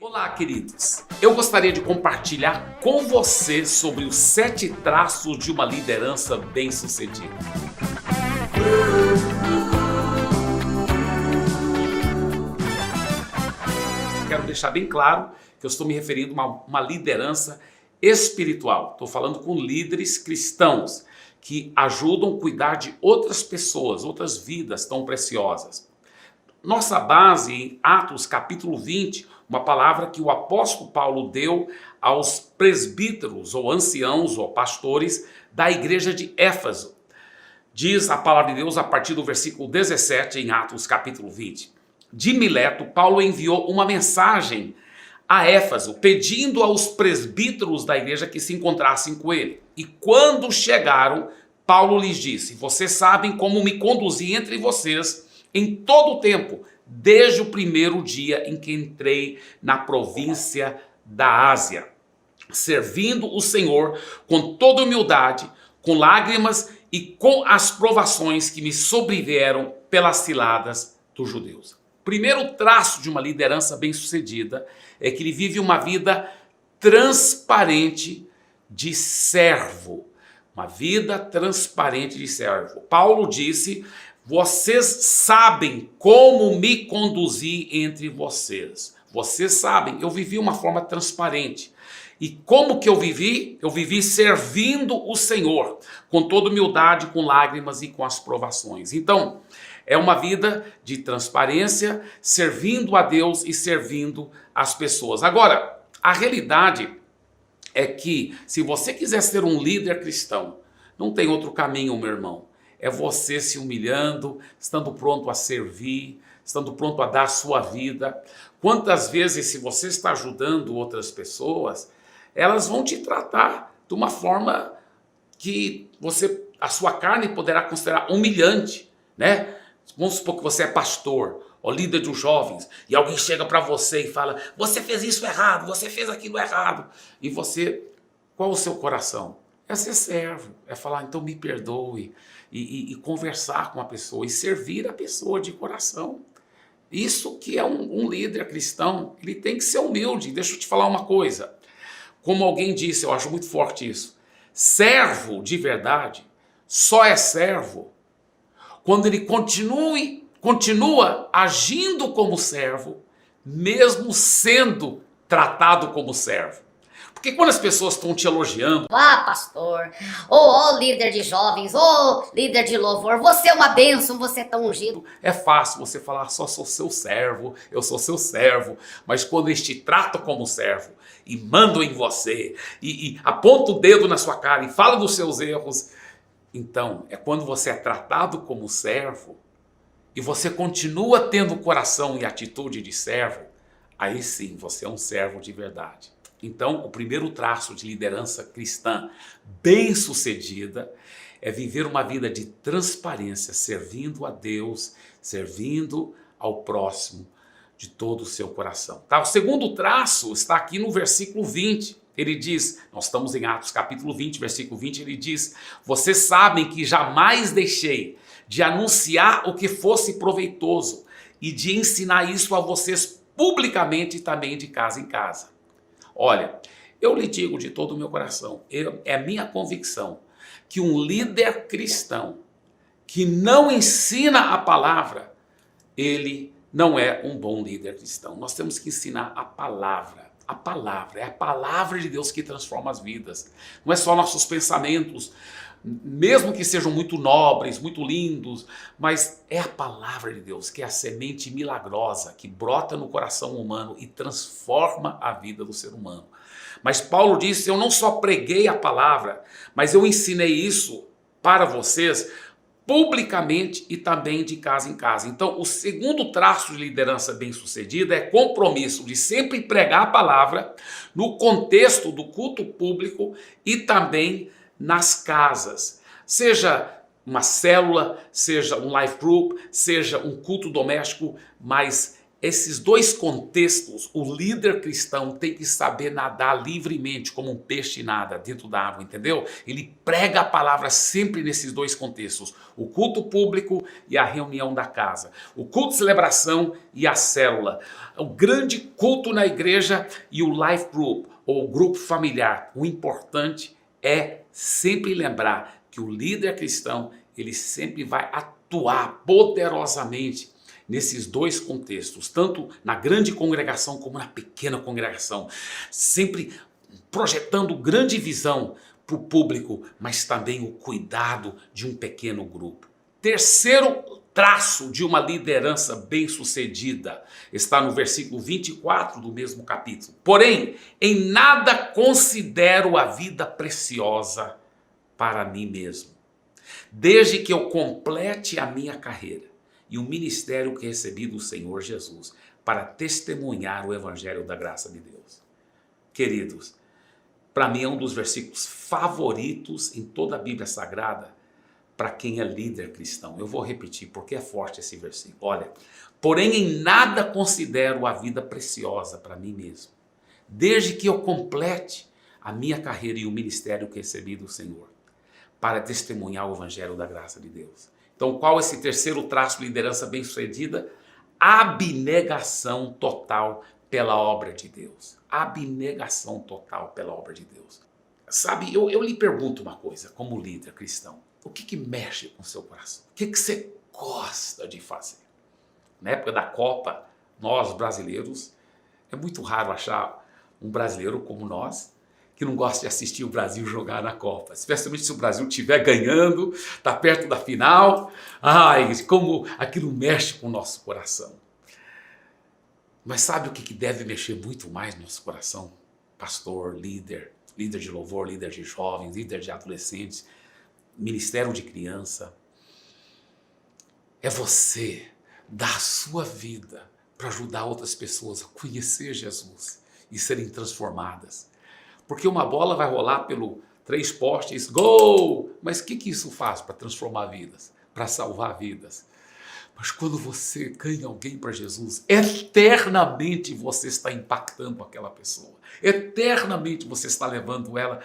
Olá, queridos! Eu gostaria de compartilhar com você sobre os 7 traços de uma liderança bem-sucedida. Quero deixar bem claro que eu estou me referindo a uma liderança espiritual. Estou falando com líderes cristãos que ajudam a cuidar de outras pessoas, outras vidas tão preciosas. Nossa base em Atos capítulo 20, uma palavra que o apóstolo Paulo deu aos presbíteros ou anciãos ou pastores da igreja de Éfeso. Diz a palavra de Deus a partir do versículo 17 em Atos capítulo 20. De Mileto, Paulo enviou uma mensagem a Éfeso, pedindo aos presbíteros da igreja que se encontrassem com ele. E quando chegaram, Paulo lhes disse: vocês sabem como me conduzi entre vocês em todo o tempo, desde o primeiro dia em que entrei na província da Ásia, servindo o Senhor com toda humildade, com lágrimas e com as provações que me sobrevieram pelas ciladas dos judeus. Primeiro traço de uma liderança bem-sucedida é que ele vive uma vida transparente de servo. Uma vida transparente de servo. Paulo disse: vocês sabem como me conduzi entre vocês. Vocês sabem, eu vivi uma forma transparente. E como que eu vivi? Eu vivi servindo o Senhor, com toda humildade, com lágrimas e com as provações. Então, é uma vida de transparência, servindo a Deus e servindo as pessoas. Agora, a realidade é que, se você quiser ser um líder cristão, não tem outro caminho, meu irmão. É você se humilhando, estando pronto a servir, estando pronto a dar a sua vida. Quantas vezes, se você está ajudando outras pessoas, elas vão te tratar de uma forma que a sua carne poderá considerar humilhante, né? Vamos supor que você é pastor ou líder de jovens e alguém chega para você e fala: você fez isso errado, você fez aquilo errado. E você, qual o seu coração? É ser servo, é falar: então me perdoe, e conversar com a pessoa e servir a pessoa de coração. Isso que é um líder cristão, ele tem que ser humilde. Deixa eu te falar uma coisa, como alguém disse, eu acho muito forte isso: servo de verdade só é servo quando ele continua agindo como servo, mesmo sendo tratado como servo. Porque quando as pessoas estão te elogiando, pastor, ou líder de jovens, ou líder de louvor, você é uma bênção, você é tão ungido. é fácil você falar: só sou seu servo, eu sou seu servo. Mas quando eles te tratam como servo e mandam em você e apontam o dedo na sua cara e falam dos seus erros, então é quando você é tratado como servo e você continua tendo coração e atitude de servo, aí sim você é um servo de verdade. Então, o primeiro traço de liderança cristã bem-sucedida é viver uma vida de transparência, servindo a Deus, servindo ao próximo de todo o seu coração. Tá? O segundo traço está aqui no versículo 20. Ele diz, nós estamos em Atos capítulo 20, versículo 20, ele diz: vocês sabem que jamais deixei de anunciar o que fosse proveitoso e de ensinar isso a vocês publicamente e também de casa em casa. Olha, eu lhe digo de todo o meu coração, é minha convicção que um líder cristão que não ensina a palavra, ele não é um bom líder cristão. Nós temos que ensinar a palavra. A palavra, é a palavra de Deus que transforma as vidas. Não é só nossos pensamentos, mesmo que sejam muito nobres, muito lindos, mas é a palavra de Deus que é a semente milagrosa que brota no coração humano e transforma a vida do ser humano. Mas Paulo disse: eu não só preguei a palavra, mas eu ensinei isso para vocês publicamente e também de casa em casa. Então, o segundo traço de liderança bem-sucedida é compromisso de sempre pregar a palavra no contexto do culto público e também nas casas, seja uma célula, seja um life group, seja um culto doméstico, mas esses dois contextos, o líder cristão tem que saber nadar livremente, como um peixe nada dentro da água, entendeu? Ele prega a palavra sempre nesses dois contextos, o culto público e a reunião da casa, o culto de celebração e a célula, o grande culto na igreja e o life group, ou grupo familiar. O importante é sempre lembrar que o líder cristão, ele sempre vai atuar poderosamente nesses dois contextos, tanto na grande congregação como na pequena congregação, sempre projetando grande visão para o público, mas também o cuidado de um pequeno grupo. Terceiro traço de uma liderança bem-sucedida está no versículo 24 do mesmo capítulo. Porém, em nada considero a vida preciosa para mim mesmo, desde que eu complete a minha carreira e o ministério que recebi do Senhor Jesus para testemunhar o evangelho da graça de Deus. Queridos, para mim é um dos versículos favoritos em toda a Bíblia Sagrada para quem é líder cristão. Eu vou repetir porque é forte esse versículo. Olha, porém em nada considero a vida preciosa para mim mesmo, desde que eu complete a minha carreira e o ministério que recebi do Senhor para testemunhar o evangelho da graça de Deus. Então, qual é esse terceiro traço de liderança bem-sucedida? Abnegação total pela obra de Deus. Abnegação total pela obra de Deus. Sabe, eu lhe pergunto uma coisa, como líder cristão. O que mexe com o seu coração? O que você gosta de fazer? Na época da Copa, nós brasileiros, é muito raro achar um brasileiro como nós que não gosta de assistir o Brasil jogar na Copa. Especialmente se o Brasil estiver ganhando, está perto da final. Ai, como aquilo mexe com o nosso coração. Mas sabe o que deve mexer muito mais no nosso coração? Pastor, líder de louvor, líder de jovens, líder de adolescentes, ministério de criança. É você dar a sua vida para ajudar outras pessoas a conhecer Jesus e serem transformadas. Porque uma bola vai rolar pelo 3 postes, gol! Mas o que isso faz para transformar vidas? Para salvar vidas? Mas quando você ganha alguém para Jesus, eternamente você está impactando aquela pessoa. Eternamente você está levando ela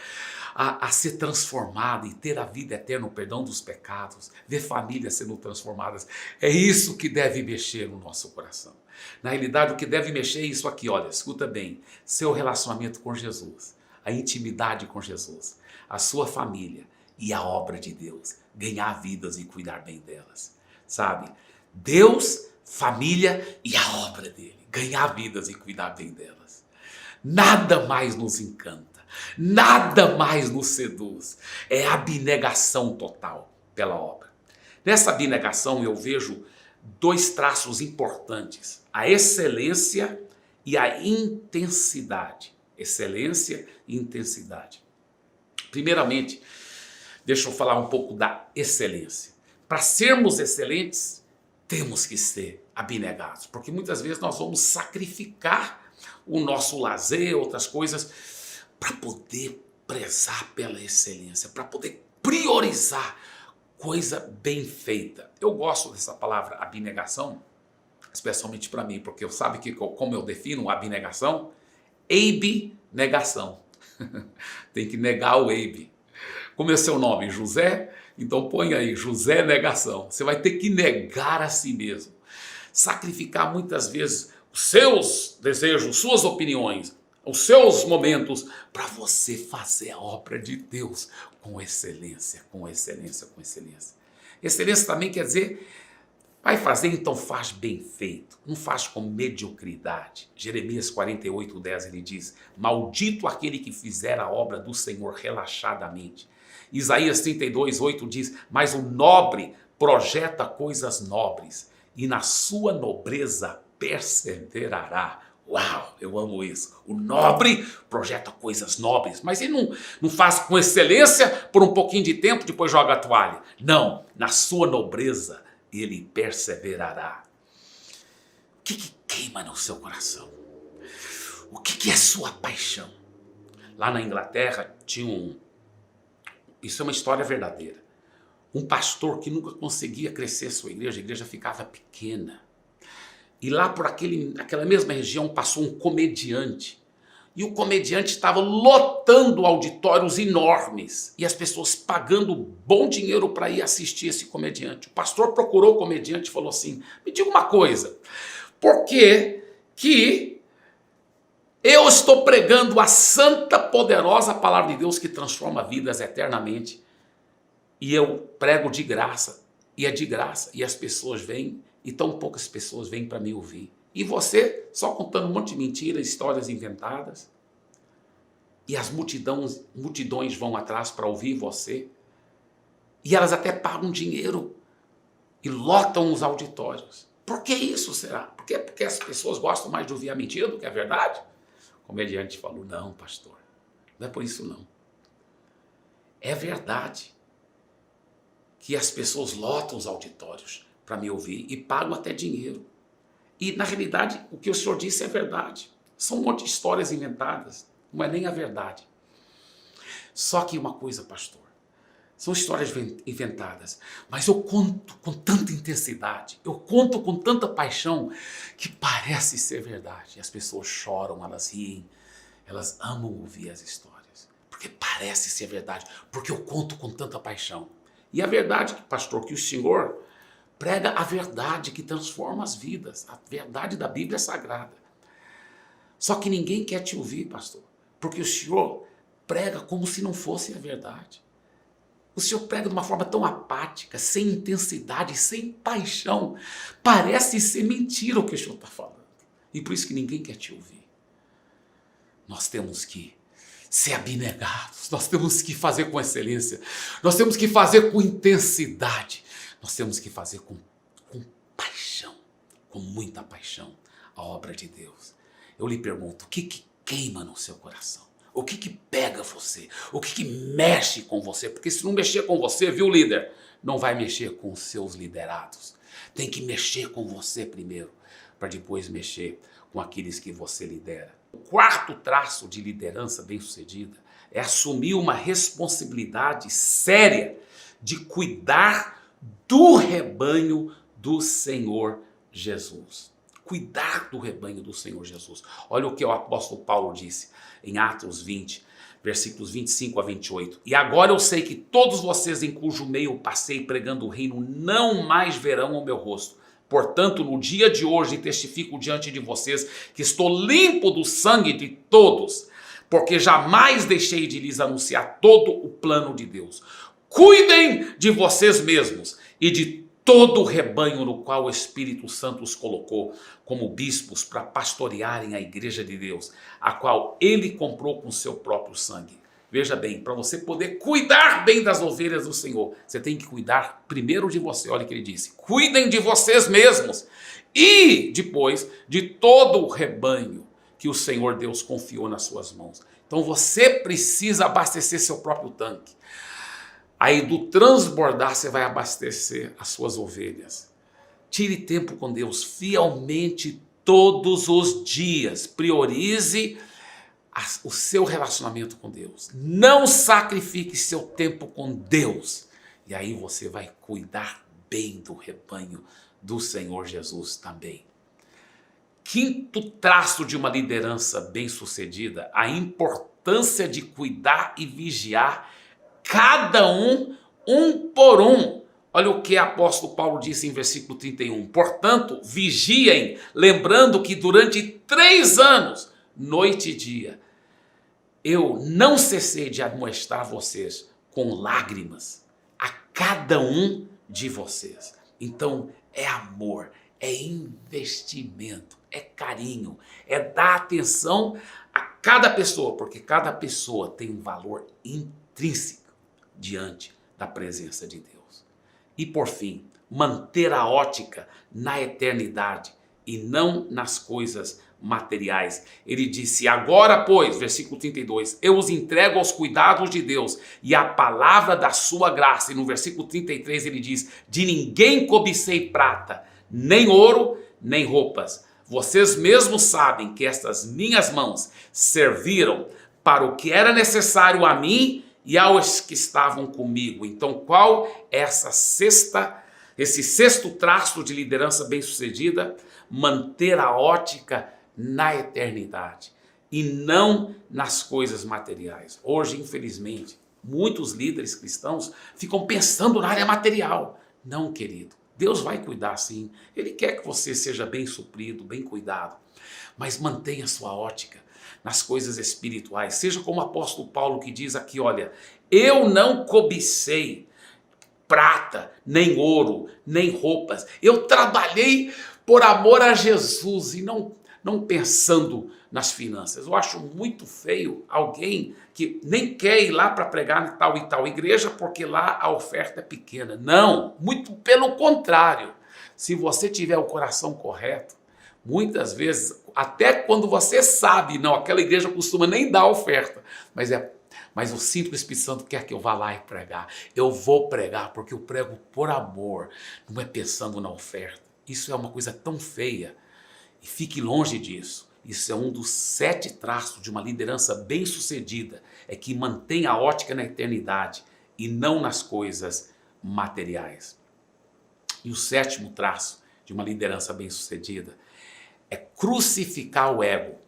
a ser transformada e ter a vida eterna, o perdão dos pecados, ver famílias sendo transformadas. É isso que deve mexer no nosso coração. Na realidade, o que deve mexer é isso aqui, olha, escuta bem, seu relacionamento com Jesus, a intimidade com Jesus, a sua família e a obra de Deus, ganhar vidas e cuidar bem delas, sabe? Deus, família e a obra dele, ganhar vidas e cuidar bem delas. Nada mais nos encanta, nada mais nos seduz, é abnegação total pela obra. Nessa abnegação eu vejo 2 traços importantes, a excelência e a intensidade. Excelência e intensidade. Primeiramente, deixa eu falar um pouco da excelência. Para sermos excelentes, temos que ser abnegados, porque muitas vezes nós vamos sacrificar o nosso lazer, outras coisas, para poder prezar pela excelência, para poder priorizar coisa bem feita. Eu gosto dessa palavra abnegação, especialmente para mim, porque sabe que como eu defino abnegação? Negação. Tem que negar o Abe. Como é seu nome? José? Então põe aí, José Negação. Você vai ter que negar a si mesmo. Sacrificar muitas vezes os seus desejos, suas opiniões, os seus momentos, para você fazer a obra de Deus com excelência, com excelência, com excelência. Excelência também quer dizer, vai fazer, então faz bem feito, não faz com mediocridade. Jeremias 48:10 ele diz, maldito aquele que fizer a obra do Senhor relaxadamente. Isaías 32:8 diz, mas o nobre projeta coisas nobres e na sua nobreza perseverará. Uau, eu amo isso. O nobre projeta coisas nobres, mas ele não faz com excelência por um pouquinho de tempo, depois joga a toalha. Não, na sua nobreza ele perseverará. O que queima no seu coração? O que é sua paixão? Lá na Inglaterra tinha isso é uma história verdadeira. Um pastor que nunca conseguia crescer sua igreja, a igreja ficava pequena. E lá por aquela mesma região passou um comediante. E o comediante estava lotando auditórios enormes. E as pessoas pagando bom dinheiro para ir assistir esse comediante. O pastor procurou o comediante e falou assim: me diga uma coisa, por que eu estou pregando a santa, poderosa palavra de Deus que transforma vidas eternamente, e eu prego de graça, e é de graça, e as pessoas vêm, e tão poucas pessoas vêm para me ouvir. E você só contando um monte de mentiras, histórias inventadas, e as multidões vão atrás para ouvir você, e elas até pagam dinheiro e lotam os auditórios. Por que isso, será? Porque as pessoas gostam mais de ouvir a mentira do que a verdade? O comediante falou: não, pastor, não é por isso não. É verdade que as pessoas lotam os auditórios para me ouvir e pagam até dinheiro. E, na realidade, o que o senhor disse é verdade. São um monte de histórias inventadas, não é nem a verdade. Só que uma coisa, pastor, são histórias inventadas, mas eu conto com tanta intensidade, eu conto com tanta paixão, que parece ser verdade. E as pessoas choram, elas riem, elas amam ouvir as histórias, porque parece ser verdade, porque eu conto com tanta paixão. E a verdade, pastor, que o senhor prega a verdade que transforma as vidas. A verdade da Bíblia Sagrada. Só que ninguém quer te ouvir, pastor, porque o senhor prega como se não fosse a verdade. O senhor prega de uma forma tão apática, sem intensidade, sem paixão. Parece ser mentira o que o senhor está falando. E por isso que ninguém quer te ouvir. Nós temos que ser abnegados, nós temos que fazer com excelência, nós temos que fazer com intensidade, nós temos que fazer com paixão, com muita paixão, a obra de Deus. Eu lhe pergunto, o que queima no seu coração? O que pega você? O que mexe com você? Porque se não mexer com você, viu, líder, não vai mexer com os seus liderados. Tem que mexer com você primeiro, para depois mexer com aqueles que você lidera. O quarto traço de liderança bem-sucedida é assumir uma responsabilidade séria de cuidar do rebanho do Senhor Jesus. Cuidar do rebanho do Senhor Jesus. Olha o que o apóstolo Paulo disse em Atos 20, versículos 25 a 28. E agora eu sei que todos vocês em cujo meio passei pregando o reino não mais verão o meu rosto. Portanto, no dia de hoje testifico diante de vocês que estou limpo do sangue de todos, porque jamais deixei de lhes anunciar todo o plano de Deus. Cuidem de vocês mesmos e de todo o rebanho no qual o Espírito Santo os colocou como bispos para pastorearem a igreja de Deus, a qual ele comprou com seu próprio sangue. Veja bem, para você poder cuidar bem das ovelhas do Senhor, você tem que cuidar primeiro de você. Olha o que ele disse: cuidem de vocês mesmos e depois de todo o rebanho que o Senhor Deus confiou nas suas mãos. Então você precisa abastecer seu próprio tanque. Aí do transbordar você vai abastecer as suas ovelhas. Tire tempo com Deus fielmente todos os dias. Priorize o seu relacionamento com Deus. Não sacrifique seu tempo com Deus. E aí você vai cuidar bem do rebanho do Senhor Jesus também. Quinto traço de uma liderança bem-sucedida: a importância de cuidar e vigiar cada um por um. Olha o que o apóstolo Paulo disse em versículo 31. Portanto, vigiem, lembrando que durante 3 anos, noite e dia, eu não cessei de admoestar vocês com lágrimas a cada um de vocês. Então, é amor, é investimento, é carinho, é dar atenção a cada pessoa, porque cada pessoa tem um valor intrínseco diante da presença de Deus. E por fim, manter a ótica na eternidade e não nas coisas materiais. Ele disse: agora, pois, versículo 32, eu os entrego aos cuidados de Deus e à palavra da sua graça. E no versículo 33 ele diz: de ninguém cobicei prata, nem ouro, nem roupas. Vocês mesmos sabem que estas minhas mãos serviram para o que era necessário a mim e aos que estavam comigo. Então, qual é esse sexto traço de liderança bem-sucedida? manter a ótica na eternidade e não nas coisas materiais. Hoje, infelizmente, muitos líderes cristãos ficam pensando na área material. Não, querido, Deus vai cuidar sim. Ele quer que você seja bem suprido, bem cuidado, mas mantenha sua ótica nas coisas espirituais. Seja como o apóstolo Paulo que diz aqui, olha, eu não cobicei prata, nem ouro, nem roupas. Eu trabalhei por amor a Jesus e não pensando nas finanças. Eu acho muito feio alguém que nem quer ir lá para pregar em tal e tal igreja porque lá a oferta é pequena. Não, muito pelo contrário. Se você tiver o coração correto, muitas vezes, até quando você sabe, não, aquela igreja costuma nem dar oferta, mas eu sinto que o Espírito Santo quer que eu vá lá e pregar. Eu vou pregar porque eu prego por amor, não é pensando na oferta. Isso é uma coisa tão feia e fique longe disso. Isso é um dos 7 traços de uma liderança bem-sucedida, é que mantém a ótica na eternidade e não nas coisas materiais. E o 7º traço de uma liderança bem-sucedida é crucificar o ego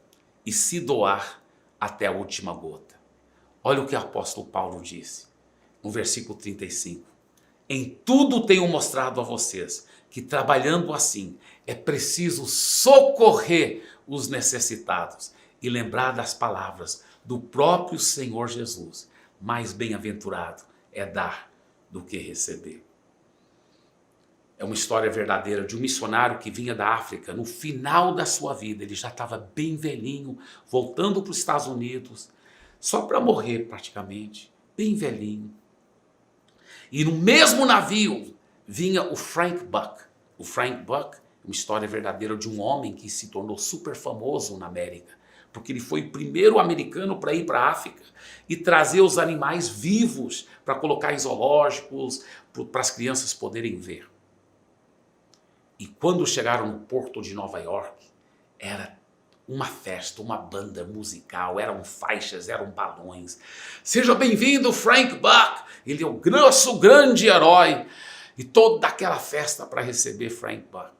e se doar até a última gota. Olha o que o apóstolo Paulo disse, no versículo 35. Em tudo tenho mostrado a vocês que trabalhando assim é preciso socorrer os necessitados e lembrar das palavras do próprio Senhor Jesus. Mais bem-aventurado é dar do que receber. É uma história verdadeira de um missionário que vinha da África. No final da sua vida, ele já estava bem velhinho, voltando para os Estados Unidos, só para morrer praticamente, bem velhinho. E no mesmo navio vinha o Frank Buck. O Frank Buck é uma história verdadeira de um homem que se tornou super famoso na América, porque ele foi o primeiro americano para ir para a África e trazer os animais vivos para colocar em zoológicos, para as crianças poderem ver. E quando chegaram no porto de Nova York, era uma festa, uma banda musical, eram faixas, eram balões. Seja bem-vindo, Frank Buck! Ele é o nosso grande herói. E toda aquela festa para receber Frank Buck.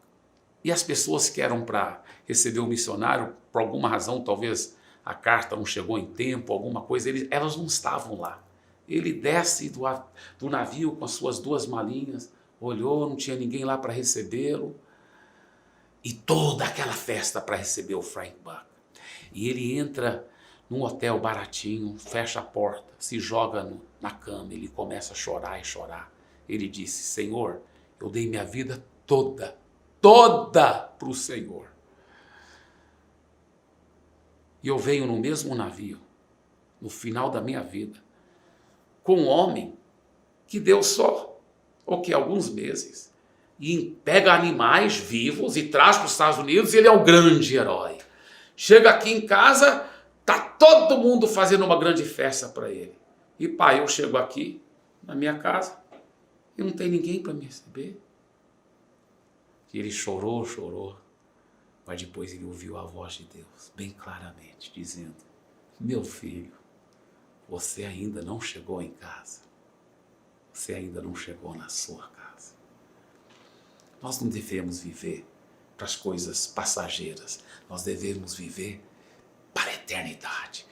E as pessoas que eram para receber o missionário, por alguma razão, talvez a carta não chegou em tempo, alguma coisa, elas não estavam lá. Ele desce do navio com as suas 2 malinhas, olhou, não tinha ninguém lá para recebê-lo. E toda aquela festa para receber o Frank Buck. E ele entra num hotel baratinho, fecha a porta, se joga na cama, ele começa a chorar e chorar. Ele disse, Senhor, eu dei minha vida toda para o Senhor. E eu venho no mesmo navio, no final da minha vida, com um homem que deu só, alguns meses, e pega animais vivos e traz para os Estados Unidos, e ele é o grande herói. Chega aqui em casa, tá todo mundo fazendo uma grande festa para ele. E pai, eu chego aqui, na minha casa, e não tem ninguém para me receber. E ele chorou, mas depois ele ouviu a voz de Deus, bem claramente, dizendo, meu filho, você ainda não chegou em casa. Você ainda não chegou na sua casa. Nós não devemos viver para as coisas passageiras. Nós devemos viver para a eternidade.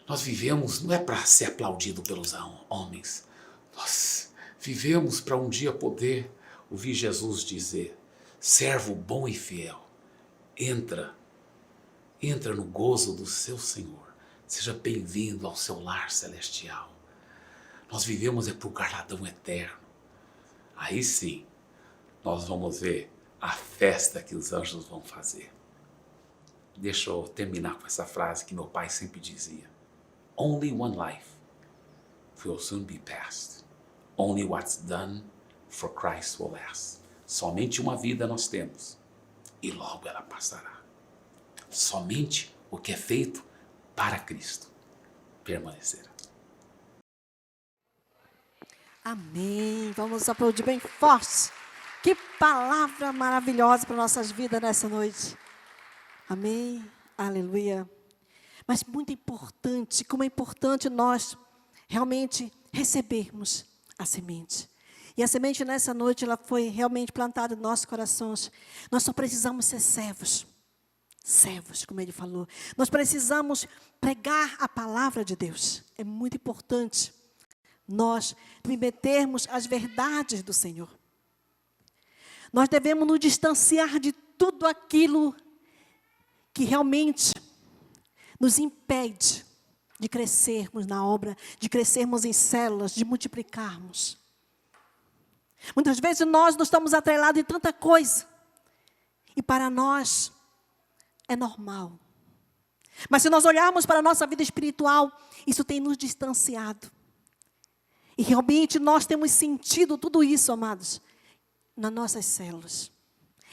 Nós vivemos, não é para ser aplaudido pelos homens. Nós vivemos para um dia poder ouvir Jesus dizer, servo bom e fiel, entra no gozo do seu Senhor. Seja bem-vindo ao seu lar celestial. Nós vivemos para o galardão eterno. Aí sim, nós vamos ver a festa que os anjos vão fazer. Deixa eu terminar com essa frase que meu pai sempre dizia. Only one life will soon be past. Only what's done for Christ will last. Somente uma vida nós temos e logo ela passará. Somente o que é feito para Cristo permanecerá. Amém. Vamos aplaudir bem forte. Que palavra maravilhosa para nossas vidas nessa noite. Amém. Aleluia. Mas muito importante, como é importante nós realmente recebermos a semente. E a semente nessa noite, ela foi realmente plantada nos nossos corações. Nós só precisamos ser servos. Servos, como ele falou. Nós precisamos pregar a palavra de Deus. É muito importante nós submetermos às verdades do Senhor. Nós devemos nos distanciar de tudo aquilo que realmente nos impede de crescermos na obra, de crescermos em células, de multiplicarmos. Muitas vezes nós não estamos atrelados em tanta coisa. E para nós é normal. Mas se nós olharmos para a nossa vida espiritual, isso tem nos distanciado. E realmente nós temos sentido tudo isso, amados, nas nossas células.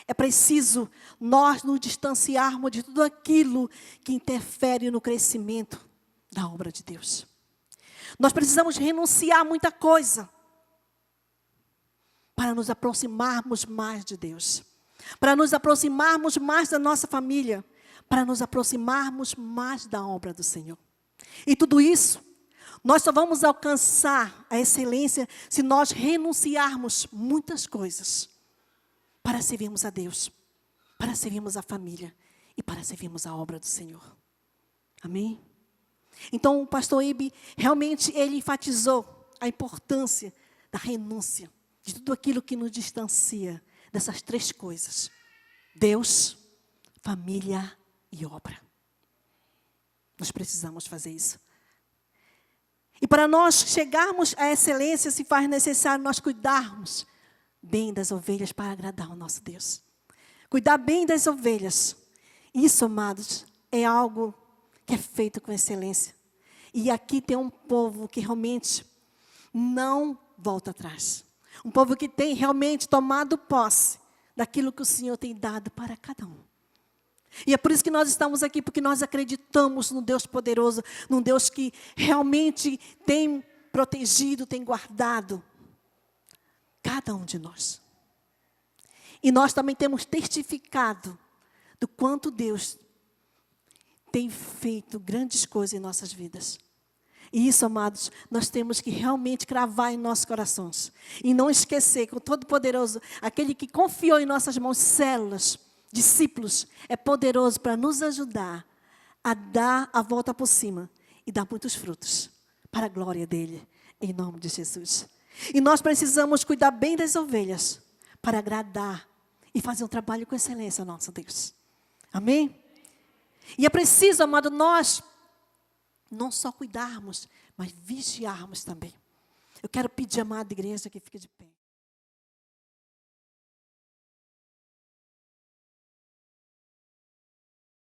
É preciso nós nos distanciarmos de tudo aquilo que interfere no crescimento da obra de Deus. Nós precisamos renunciar a muita coisa para nos aproximarmos mais de Deus. Para nos aproximarmos mais da nossa família. Para nos aproximarmos mais da obra do Senhor. E tudo isso, nós só vamos alcançar a excelência se nós renunciarmos muitas coisas para servirmos a Deus, para servirmos a família e para servirmos a obra do Senhor. Amém? Então, o pastor Ibe, realmente, ele enfatizou a importância da renúncia, de tudo aquilo que nos distancia dessas três coisas: Deus, família e obra. Nós precisamos fazer isso. E para nós chegarmos à excelência, se faz necessário nós cuidarmos bem das ovelhas para agradar o nosso Deus. Cuidar bem das ovelhas. Isso, amados, é algo que é feito com excelência. E aqui tem um povo que realmente não volta atrás. Um povo que tem realmente tomado posse daquilo que o Senhor tem dado para cada um. E é por isso que nós estamos aqui, porque nós acreditamos no Deus poderoso, num Deus que realmente tem protegido, tem guardado cada um de nós. E nós também temos testificado do quanto Deus tem feito grandes coisas em nossas vidas. E isso, amados, nós temos que realmente cravar em nossos corações. E não esquecer que o Todo-Poderoso, aquele que confiou em nossas mãos células, discípulos, é poderoso para nos ajudar a dar a volta por cima e dar muitos frutos para a glória dele, em nome de Jesus. E nós precisamos cuidar bem das ovelhas para agradar e fazer um trabalho com excelência ao nosso Deus. Amém? E é preciso, amado, nós não só cuidarmos, mas vigiarmos também. Eu quero pedir, amada igreja, que fique de pé.